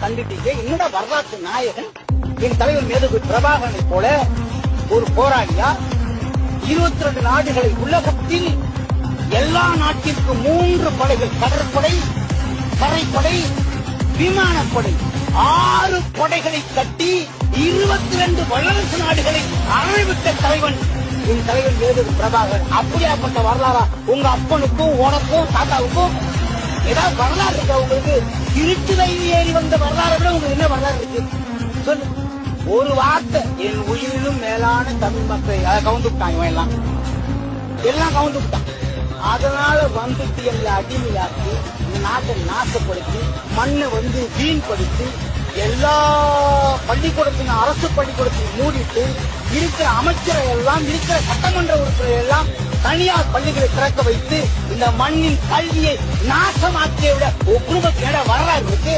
கண்டுட்டீங்க. என்னோட வரலாற்று நாயகன் என் தலைவர் மேதகு பிரபாகரனை போல ஒரு போராளியா 22 நாடுகளை உலகத்தில் எல்லா நாட்டிற்கும் 3 படைகள், கடற்படை, தரைப்படை, விமானப்படை, 6 படைகளை கட்டி 22 வல்லரசு நாடுகளை அரவிட்ட தலைவன் என் தலைவன் மேதகு பிரபாகரன். அப்படியாப்பட்ட வரலாறா உங்க அப்பனுக்கும் உனக்கும் தாத்தாவுக்கும்? ஏதாவது வரலாறு இருக்கா உங்களுக்கு? இருட்டு ரயில் ஏறி வந்த வரலாறை விட உங்களுக்கு என்ன வரலாறு இருக்கு சொல்லு. ஒரு வார்த்தை, என் உயிரிலும் மேலான தமிழ் மக்களை கவுந்து விட்டான். இவன் எல்லாம் கவுந்து விட்டான். அதனால வந்துட்டு எங்களை அடிமையாக்கி இந்த நாட்டை நாசப்படுத்தி மண்ணை வீண்படுத்தி எல்லா பள்ளிக்கூடத்தின் அரசு பள்ளிக்கூடத்தையும் மூடிட்டு இருக்கிற அமைச்சரை எல்லாம், இருக்கிற சட்டமன்ற உறுப்பினர்கள் எல்லாம் தனியார் பள்ளிகளை திறக்க வைத்து இந்த மண்ணின் கல்வியை நாசமாக்கிய விட ஒரு குடும்பத்தின வரலாறு இருக்கு.